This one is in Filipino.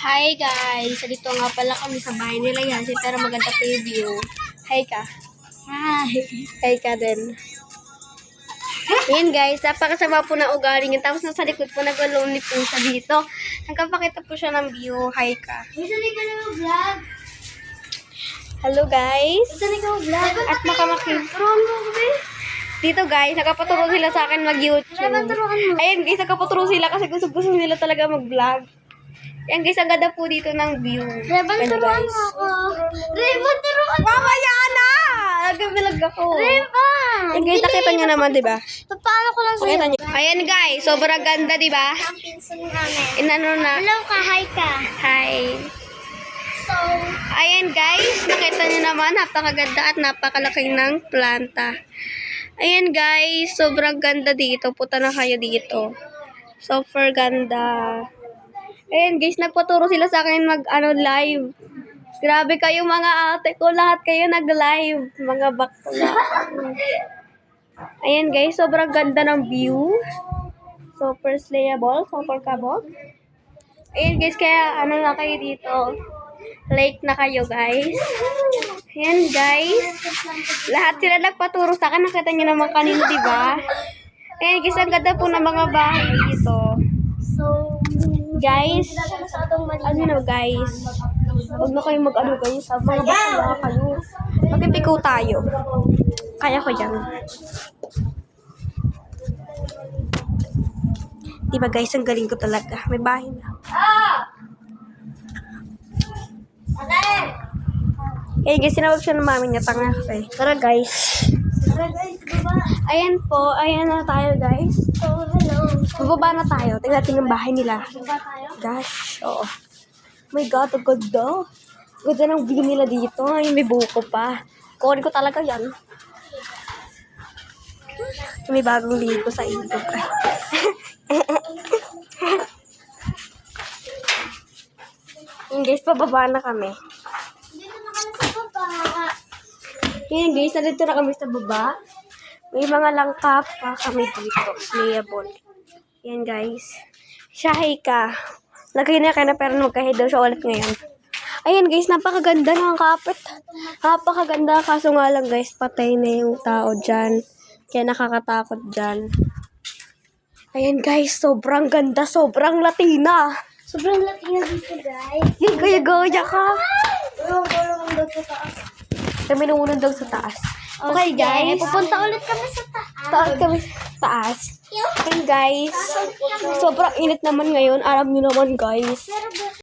Hi guys! Dito nga pala kami sa bahay nila yan. Pero maganda po yung view. Hi ka. Hi. Hi ka din. Yan guys, napakasama po na ugali niya. Tapos nasa likod po, nag-lonely po siya dito. Nagpapakita po siya ng view. Hi ka. Isa ka na vlog. Hello guys! Isa ka vlog. At dito guys, nakapaturo sila sa akin mag-YouTube. Ayan guys, nakapaturo sila kasi gusto nila talaga mag-vlog. Yan guys, ang ganda po dito ng view. Revan, turuan mo ako. Revan, turuan mo. Mamaya na! Nag-vlog ako. Revan! Yan guys, nakita nyo naman, diba? Paano ko lang sa'yo? Nakita nyo. Ayan guys, sobrang ganda, diba? Ang pinsan namin. Inano na. Hello ka, hi ka. Hi. So, Ayan guys, nakita nyo naman, napakaganda at napakalaki ng planta. Ayan guys, sobrang ganda dito. Punta na kayo dito. Super ganda. Ayan guys, nagpaturo sila sa akin live. Grabe kayo mga ate ko, lahat kayo nag-live. Mga bakla. Ayan guys, sobrang ganda ng view. Super slayable, super kabog. Ayan guys, kaya na kayo dito. Like na kayo guys. Ayan guys. Lahat sila nagpaturo sa akin. Nakita nyo naman kanina, diba? Ayan guys, ang ganda po ng mga bahay dito. Guys, guys, huwag na kayo mag-ano guys, mga bakla kayo. Magpipikaw tayo. Kaya ko yan. Diba guys, ang galing ko talaga. May bahay na. Eh guys, sinawag siya ng mami niya, tanga kasi. Tara guys. Ayan po, ayan na tayo guys. so hello. Bababa na tayo. Tingnan natin yung bahay nila. Diba tayo? Gosh, oo. Oh my God, ang ganda. Ganda ng view nila dito. Ay, may buko pa. Kunin ko talaga yan. May bagong ligo sa ilog. Guys, pababa na kami. Dito na kami sa baba. Yan guys, nandito na kami sa baba. May mga langka pa kami dito. Slayable. Yan guys. Shahay ka. Lagay na ka na pero magkahid daw siya ulit ngayon. Ayan guys, napakaganda ng kapit. Napakaganda. Kaso nga lang guys, patay na yung tao dyan. Kaya nakakatakot dyan. Ayan guys, sobrang ganda. Sobrang Latina. Sobrang latinga dito guys. Yan, gaya-gaya ka. Tulong daw sa taas. Kami nunod daw sa taas. Okay guys. Pupunta ulit kami sa taas. Taas kami sa taas. Ayan guys. Sobrang init naman ngayon. Alam niyo naman guys. Pero